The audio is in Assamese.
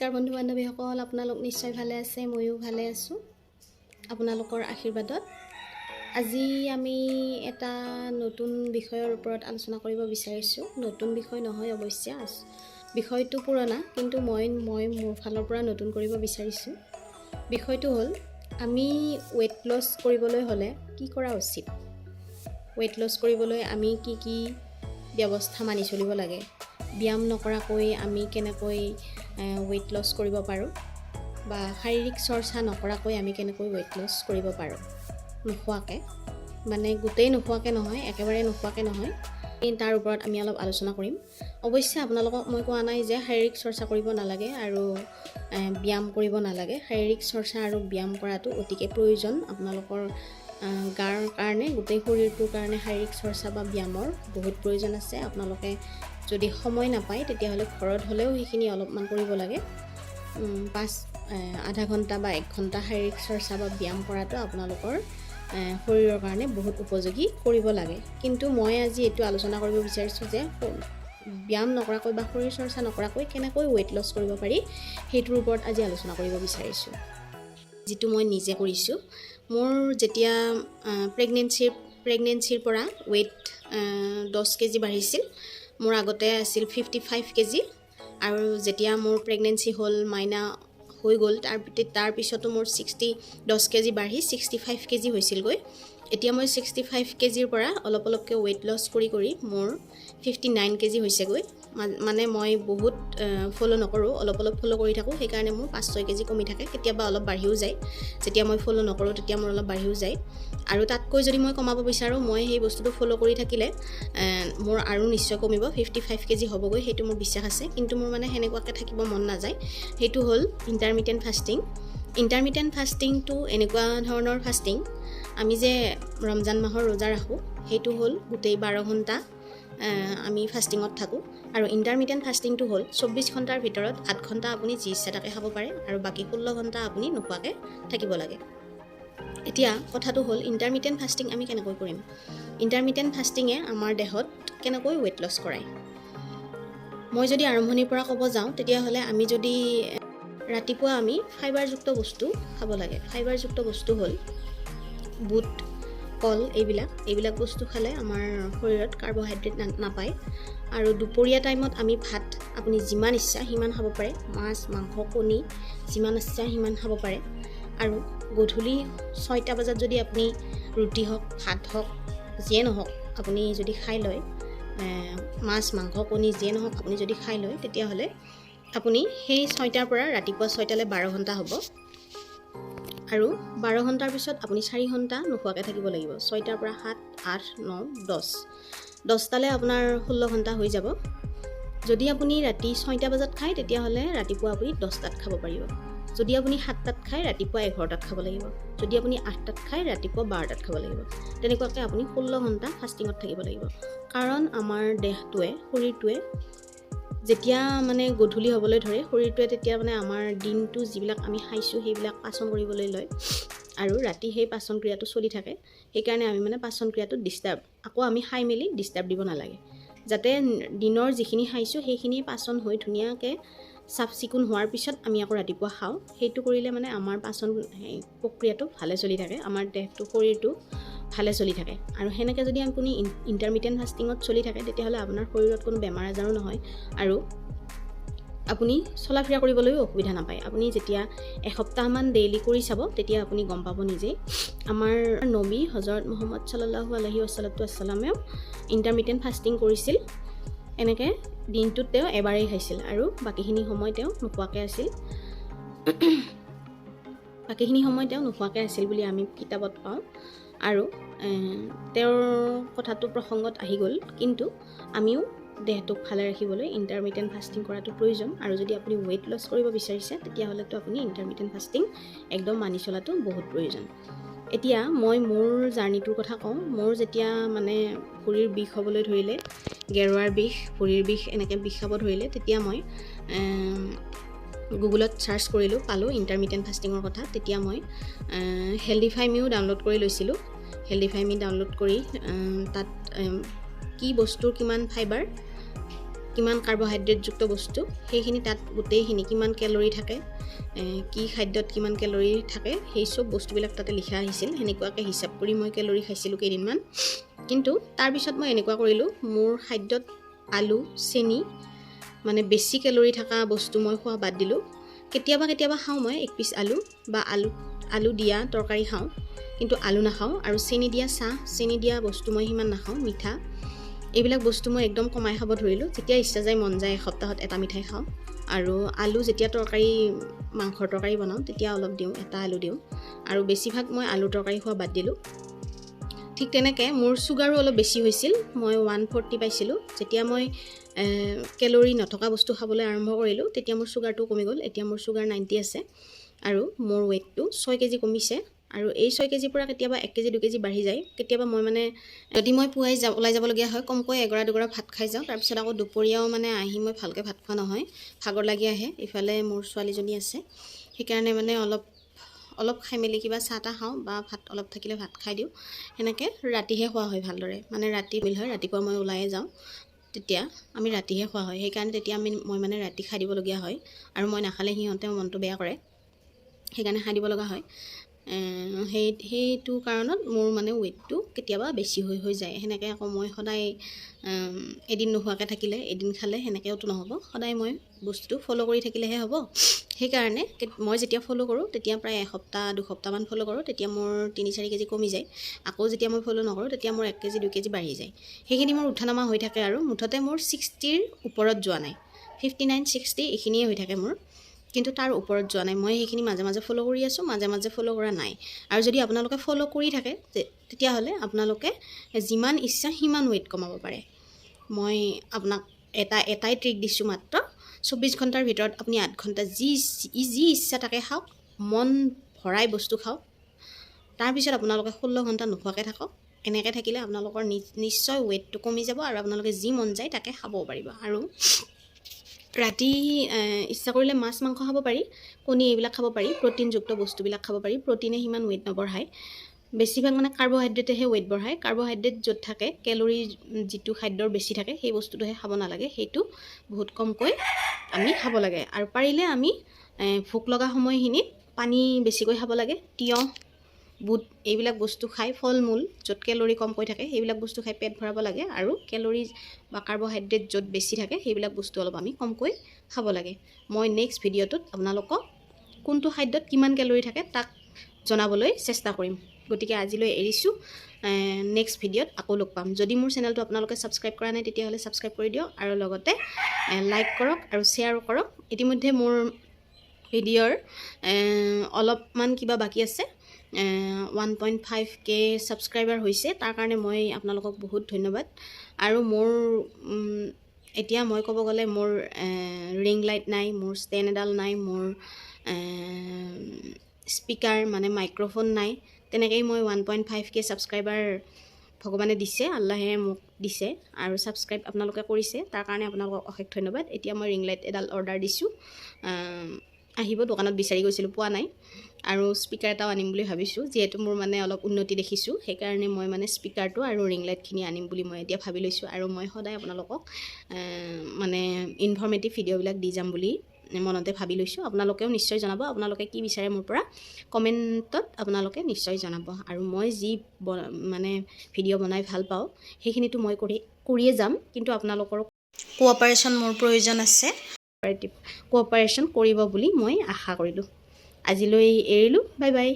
নমস্কাৰ বন্ধু বান্ধৱীসকল, আপোনালোক নিশ্চয় ভালে আছে, ময়ো ভালে আছোঁ আপোনালোকৰ আশীৰ্বাদত। আজি আমি এটা নতুন বিষয়ৰ ওপৰত আলোচনা কৰিব বিচাৰিছোঁ। নতুন বিষয় নহয় অৱশ্যে, বিষয়টো পুৰণা, কিন্তু মই মোৰ ফালৰ পৰা নতুন কৰিব বিচাৰিছোঁ। বিষয়টো হ'ল আমি ৱেইট লছ কৰিবলৈ হ'লে কি কৰা উচিত। ৱেইট লছ কৰিবলৈ আমি কি ব্যৱস্থা মানি চলিব লাগে, ব্যায়াম নকৰাকৈ আমি কেনেকৈ ৱেইট লছ কৰিব পাৰোঁ, বা শাৰীৰিক চৰ্চা নকৰাকৈ আমি কেনেকৈ ৱেইট লছ কৰিব পাৰোঁ নোখোৱাকৈ, মানে গোটেই নোখোৱাকৈ নহয়, একেবাৰে নোখোৱাকৈ নহয়, তাৰ ওপৰত আমি অলপ আলোচনা কৰিম। অৱশ্যে আপোনালোকক মই কোৱা নাই যে শাৰীৰিক চৰ্চা কৰিব নালাগে আৰু ব্যায়াম কৰিব নালাগে। শাৰীৰিক চৰ্চা আৰু ব্যায়াম কৰাটো অতিকৈ প্ৰয়োজন আপোনালোকৰ গাৰ কাৰণে, গোটেই শৰীৰটোৰ কাৰণে শাৰীৰিক চৰ্চা বা ব্যায়ামৰ বহুত প্ৰয়োজন আছে। আপোনালোকে যদি সময় নাপায় তেতিয়াহ'লে ঘৰত হ'লেও সেইখিনি অলপমান কৰিব লাগে। আধা ঘণ্টা বা 1 ঘণ্টা শাৰীৰিক চৰ্চা বা ব্যায়াম কৰাটো আপোনালোকৰ শৰীৰৰ কাৰণে বহুত উপযোগী কৰিব লাগে। কিন্তু মই আজি এইটো আলোচনা কৰিব বিচাৰিছোঁ যে ব্যায়াম নকৰাকৈ বা শৰীৰ চৰ্চা নকৰাকৈ কেনেকৈ ৱেইট লছ কৰিব পাৰি, সেইটোৰ ওপৰত আজি আলোচনা কৰিব বিচাৰিছোঁ, যিটো মই নিজে কৰিছোঁ। মোৰ যেতিয়া প্ৰেগনেঞ্চিৰ পৰা ৱেইট 10 কেজি বাঢ়িছিল। মোৰ আগতে আছিল 55 কেজি, আৰু যেতিয়া মোৰ প্ৰেগনেঞ্চি হ'ল, মাইনা হৈ গ'ল, তাৰ পিছতো মোৰ 10 কেজি বাঢ়ি 65 কেজি হৈছিলগৈ। এতিয়া মই 65 কেজিৰ পৰা অলপকৈ ৱেইট লছ কৰি মোৰ 59 কেজি হৈছেগৈ। মানে মই বহুত ফ'ল' নকৰোঁ, অলপ ফ'ল' কৰি থাকোঁ, সেইকাৰণে মোৰ 5-6 কেজি কমি থাকে। কেতিয়াবা অলপ বাঢ়িও যায়, যেতিয়া মই ফ'ল' নকৰোঁ তেতিয়া মোৰ অলপ বাঢ়িও যায়। আৰু তাতকৈ যদি মই কমাব বিচাৰোঁ, মই সেই বস্তুটো ফ'ল' কৰি থাকিলে মোৰ আৰু নিশ্চয় কমিব, 55 কেজি হ'বগৈ, সেইটো মোৰ বিশ্বাস আছে। কিন্তু মোৰ মানে সেনেকুৱাকৈ থাকিব মন নাযায়। সেইটো হ'ল ইণ্টাৰমিটেণ্ট ফাষ্টিং। ইণ্টাৰমিটেণ্ট ফাষ্টিংটো এনেকুৱা ধৰণৰ ফাষ্টিং, আমি যে ৰমজান মাহৰ ৰোজা ৰাখোঁ, সেইটো হ'ল গোটেই 12 ঘণ্টা আমি ফাষ্টিঙত থাকোঁ। আৰু ইণ্টাৰমিটেণ্ট ফাষ্টিংটো হ'ল 24 ঘণ্টাৰ ভিতৰত 8 ঘণ্টা আপুনি যি ইচ্ছা তাকে খাব পাৰে, আৰু বাকী 16 ঘণ্টা আপুনি নোখোৱাকৈ থাকিব লাগে। এতিয়া কথাটো হ'ল ইণ্টাৰমিটেণ্ট ফাষ্টিং আমি কেনেকৈ কৰিম। ইণ্টাৰমিটেণ্ট ফাষ্টিঙে আমাৰ দেহত কেনেকৈ ৱেইট লছ কৰায়। মই যদি আৰম্ভণিৰ পৰা ক'ব যাওঁ, তেতিয়াহ'লে আমি যদি ৰাতিপুৱা আমি ফাইবাৰযুক্ত বস্তু খাব লাগে। ফাইবাৰযুক্ত বস্তু হ'ল বুট, কল, এইবিলাক বস্তু খালে আমাৰ শৰীৰত কাৰ্বহাইড্ৰেট নাপায়। আৰু দুপৰীয়া টাইমত আমি ভাত আপুনি যিমান ইচ্ছা সিমান খাব পাৰে, মাছ, মাংস, কণী যিমান ইচ্ছা সিমান খাব পাৰে। আৰু গধূলি 6টা বজাত যদি আপুনি ৰুটি হওক, ভাত হওক, যিয়ে নহওক আপুনি যদি খাই লয়, মাছ, মাংস, কণী যিয়ে নহওক আপুনি যদি খাই লয়, তেতিয়াহ'লে আপুনি সেই 6টাৰ পৰা ৰাতিপুৱা 6টালৈ 12 ঘণ্টা হ'ব। আৰু 12 ঘণ্টাৰ পিছত আপুনি 4 ঘণ্টা নোখোৱাকৈ থাকিব লাগিব। 6টাৰ পৰা 7, 8, 9, 10টালৈ আপোনাৰ 16 ঘণ্টা হৈ যাব। যদি আপুনি ৰাতি 6টা বজাত খায়, তেতিয়াহ'লে ৰাতিপুৱা আপুনি 10টাত খাব পাৰিব। যদি আপুনি 7টাত খায়, ৰাতিপুৱা 11টাত খাব লাগিব। যদি আপুনি 8টাত খায়, ৰাতিপুৱা 12টাত খাব লাগিব। তেনেকুৱাকৈ আপুনি 16 ঘণ্টা ফাষ্টিঙত থাকিব লাগিব। কাৰণ আমাৰ শৰীৰটোৱে যেতিয়া মানে গধূলি হ'বলৈ ধৰে, শৰীৰটোৱে তেতিয়া মানে আমাৰ দিনটো যিবিলাক আমি খাইছোঁ সেইবিলাক পাচন কৰিবলৈ লয়, আৰু ৰাতি সেই পাচন ক্ৰিয়াটো চলি থাকে। সেইকাৰণে আমি মানে পাচন ক্ৰিয়াটো আকৌ আমি খাই মেলি ডিষ্টাৰ্ব দিব নালাগে, যাতে দিনৰ যিখিনি খাইছোঁ সেইখিনি পাচন হৈ ধুনীয়াকৈ চাফ চিকুণ হোৱাৰ পিছত আমি আকৌ ৰাতিপুৱা খাওঁ। সেইটো কৰিলে মানে আমাৰ পাচন প্ৰক্ৰিয়াটো ভালে চলি থাকে, আমাৰ শৰীৰটো ভালে চলি থাকে। আৰু সেনেকৈ যদি আপুনি ইণ্টাৰমিটেণ্ট ফাষ্টিঙত চলি থাকে, তেতিয়াহ'লে আপোনাৰ শৰীৰত কোনো বেমাৰ আজাৰো নহয়, আৰু আপুনি চলা ফুৰা কৰিবলৈও অসুবিধা নাপায়। আপুনি যেতিয়া এসপ্তাহমান ডেইলি কৰি চাব, তেতিয়া আপুনি গম পাব নিজেই। আমাৰ নবী হজৰত মুহাম্মদ সাল্লাল্লাহু আলাইহি ৱাছাল্লামেও ইণ্টাৰমিটেণ্ট ফাষ্টিং কৰিছিল। এনেকৈ দিনটোত তেওঁ এবাৰেই খাইছিল, আৰু বাকীখিনি সময় তেওঁ নোখোৱাকৈ আছিল বুলি আমি কিতাপত পাওঁ। আৰু তেওঁৰ কথাটো প্ৰসংগত আহি গ'ল, কিন্তু আমিও দেহটোক ভালে ৰাখিবলৈ ইণ্টাৰমিটেণ্ট ফাষ্টিং কৰাটো প্ৰয়োজন। আৰু যদি আপুনি ৱেইট লছ কৰিব বিচাৰিছে, তেতিয়াহ'লেতো আপুনি ইণ্টাৰমিটেণ্ট ফাষ্টিং একদম মানি চলাটো বহুত প্ৰয়োজন। এতিয়া মই মোৰ জাৰ্ণিটোৰ কথা কওঁ। মোৰ যেতিয়া মানে ভৰিৰ বিষ হ'বলৈ ধৰিলে, গেৰুৱাৰ বিষ, ভৰিৰ বিষ, এনেকৈ বিষ খাব ধৰিলে, তেতিয়া মই গুগলত চাৰ্চ কৰিলোঁ, পালোঁ ইণ্টাৰমিটেণ্ট ফাষ্টিঙৰ কথা। তেতিয়া মই হেল্ডিফাইমিও ডাউনলোড কৰি লৈছিলোঁ। হেল্ডিফাইমি ডাউনলোড কৰি তাত কি বস্তুৰ কিমান ফাইবাৰ কিমান কাৰ্বহাইড্ৰেটযুক্ত বস্তু সেইখিনি তাত গোটেইখিনি কিমান কেলৰি থাকে কি খাদ্যত কিমান কেলৰি থাকে সেই সব বস্তুবিলাক তাতে লিখা আহিছিল সেনেকুৱাকৈ হিচাপ কৰি মই কেলৰি খাইছিলোঁ কেইদিনমান কিন্তু তাৰপিছত মই এনেকুৱা কৰিলোঁ মোৰ খাদ্যত আলু চেনি মানে বেছি কেলৰি থকা বস্তু মই খোৱা বাদ দিলোঁ কেতিয়াবা খাওঁ মই এক পিচ আলু বা আলু দিয়া তৰকাৰী খাওঁ কিন্তু আলু নাখাওঁ আৰু চেনি দিয়া চাহ চেনি দিয়া বস্তু মই সিমান নাখাওঁ মিঠা এইবিলাক বস্তু মই একদম কমাই খাব ধৰিলোঁ যেতিয়া ইচ্ছা যায় মন যায় এসপ্তাহত এটা মিঠাই খাওঁ আৰু আলু যেতিয়া তৰকাৰী মাংসৰ তৰকাৰী বনাওঁ তেতিয়া অলপ দিওঁ এটা আলু দিওঁ আৰু বেছিভাগ মই আলু তৰকাৰী খোৱা বাদ দিলোঁ ঠিক তেনেকৈ মোৰ চুগাৰো অলপ বেছি হৈছিল মই 140 পাইছিলোঁ যেতিয়া মই কেলৰি নথকা বস্তু খাবলৈ আৰম্ভ কৰিলোঁ তেতিয়া মোৰ চুগাৰটো কমি গ'ল এতিয়া মোৰ চুগাৰ 90 আছে আৰু মোৰ ৱেইটটো 6 কেজি কমিছে আৰু এই 6 কেজিৰ পৰা কেতিয়াবা 1 কেজি 2 কেজি বাঢ়ি যায় কেতিয়াবা মই মানে যদি মই পুৱাই ওলাই যাবলগীয়া হয় কমকৈ এগৰা দুগৰা ভাত খাই যাওঁ তাৰপিছত আকৌ দুপৰীয়াও মানে আহি মই ভালকৈ ভাত খোৱা নহয় ভাগৰ লাগি আহে ইফালে মোৰ ছোৱালীজনী আছে সেইকাৰণে মানে অলপ খাই মেলি কিবা চাহ তাহ খাওঁ বা ভাত অলপ থাকিলে ভাত খাই দিওঁ সেনেকৈ ৰাতিহে খোৱা হয় ভালদৰে মানে ৰাতি মিল হয় ৰাতিপুৱা মই ওলাই যাওঁ তেতিয়া আমি ৰাতিহে খোৱা হয় সেইকাৰণে তেতিয়া মই মানে ৰাতি খাই দিবলগীয়া হয় আৰু মই নাখালে সিহঁতে মনটো বেয়া কৰে সেইকাৰণে খাই দিব লগা হয় সেইটো কাৰণত মোৰ মানে ৱেইটটো কেতিয়াবা বেছি হৈ যায় সেনেকৈ আকৌ মই সদায় এদিন নোখোৱাকৈ থাকিলে এদিন খালে সেনেকৈওতো নহ'ব সদায় মই বস্তুটো ফ'ল' কৰি থাকিলেহে হ'ব সেইকাৰণে মই যেতিয়া ফ'ল' কৰোঁ তেতিয়া প্ৰায় এসপ্তাহ দুসপ্তাহমান ফ'ল' কৰোঁ তেতিয়া মোৰ 3-4 কেজি কমি যায় আকৌ যেতিয়া মই ফ'ল' নকৰোঁ তেতিয়া মোৰ 1 কেজি 2 কেজি বাঢ়ি যায় সেইখিনি মোৰ উঠানামা হৈ থাকে আৰু মুঠতে মোৰ 60ৰ ওপৰত যোৱা নাই 59-60 এইখিনিয়ে হৈ থাকে মোৰ কিন্তু তাৰ ওপৰত যোৱা নাই মই সেইখিনি মাজে মাজে ফ'ল' কৰি আছোঁ মাজে মাজে ফ'ল' কৰা নাই আৰু যদি আপোনালোকে ফ'ল' কৰি থাকে তেতিয়াহ'লে আপোনালোকে যিমান ইচ্ছা সিমান ৱেইট কমাব পাৰে মই আপোনাক এটাই ট্ৰিক দিছোঁ মাত্ৰ 24 ঘণ্টাৰ ভিতৰত আপুনি 8 ঘণ্টা যি ইচ্ছা তাকে খাওক মন ভৰাই বস্তু খাওক তাৰপিছত আপোনালোকে 16 ঘণ্টা নোখোৱাকৈ থাকক এনেকৈ থাকিলে আপোনালোকৰ নিশ্চয় ৱেইটটো কমি যাব আৰু আপোনালোকে যি মন যায় তাকে খাব পাৰিব আৰু ৰাতি ইচ্ছা কৰিলে মাছ মাংস খাব পাৰি কণী এইবিলাক খাব পাৰি প্ৰটিনযুক্ত বস্তুবিলাক খাব পাৰি প্ৰটিনে সিমান ৱেইট নবঢ়ায় বেছিভাগ মানে কাৰ্বহাইড্ৰেটেহে ৱেইট বঢ়ায় কাৰ্বহাইড্ৰেট য'ত থাকে কেলৰি যিটো খাদ্যৰ বেছি থাকে সেই বস্তুটোহে খাব নালাগে সেইটো বহুত কমকৈ আমি খাব লাগে আৰু পাৰিলে আমি ভোক লগা সময়খিনিত পানী বেছিকৈ খাব লাগে তিয়ঁহ বুট এইবিলাক বস্তু খাই ফল মূল য'ত কেলৰি কমকৈ থাকে সেইবিলাক বস্তু খাই পেট ভৰাব লাগে আৰু কেলৰি বা কাৰ্বহাইড্ৰেট য'ত বেছি থাকে সেইবিলাক বস্তু অলপ আমি কমকৈ খাব লাগে মই নেক্সট ভিডিঅ'টোত আপোনালোকক কোনটো খাদ্যত কিমান কেলৰি থাকে তাক জনাবলৈ চেষ্টা কৰিম গতিকে আজিলৈ এৰিছোঁ নেক্সট ভিডিঅ'ত আকৌ লগ পাম যদি মোৰ চেনেলটো আপোনালোকে ছাবস্ক্ৰাইব কৰা নাই তেতিয়াহ'লে ছাবস্ক্ৰাইব কৰি দিয়ক আৰু লগতে লাইক কৰক আৰু শ্বেয়াৰো কৰক ইতিমধ্যে মোৰ ভিডিঅ'ৰ অলপমান কিবা বাকী আছে 1.5K ছাবস্ক্ৰাইবাৰ হৈছে তাৰ কাৰণে মই আপোনালোকক বহুত ধন্যবাদ আৰু মোৰ এতিয়া মই ক'ব গ'লে মোৰ ৰিং লাইট নাই মোৰ ষ্টেণ্ড এডাল নাই মোৰ স্পিকাৰ মানে মাইক্ৰফোন নাই তেনেকৈয়ে মই 1.5K ছাবস্ক্ৰাইবাৰ ভগৱানে দিছে আল্লাহে মোক দিছে আৰু ছাবস্ক্ৰাইব আপোনালোকে কৰিছে তাৰ কাৰণে আপোনালোকক অশেষ ধন্যবাদ এতিয়া মই ৰিং লাইট এডাল অৰ্ডাৰ দিছোঁ আহিব দোকানত বিচাৰি গৈছিলোঁ পোৱা নাই আৰু স্পিকাৰ এটাও আনিম বুলি ভাবিছোঁ যিহেতু মোৰ মানে অলপ উন্নতি দেখিছোঁ সেইকাৰণে মই মানে স্পিকাৰটো আৰু ৰিং লাইটখিনি আনিম বুলি মই এতিয়া ভাবি লৈছোঁ আৰু মই সদায় আপোনালোকক মানে ইনফৰ্মেটিভ ভিডিঅ'বিলাক দি যাম বুলি মনতে ভাবি লৈছোঁ আপোনালোকেও নিশ্চয় জনাব আপোনালোকে কি বিচাৰে মোৰ পৰা কমেণ্টত আপোনালোকে নিশ্চয় জনাব আৰু মই যি মানে ভিডিঅ' বনাই ভাল পাওঁ সেইখিনিতো মই কৰিয়ে যাম কিন্তু আপোনালোকৰ কোঅপাৰেশ্যন মোৰ প্ৰয়োজন আছে কোঅপাৰেশ্যন কৰিব বুলি মই আশা কৰিলোঁ আজিলৈ এৰিলোঁ বাই বাই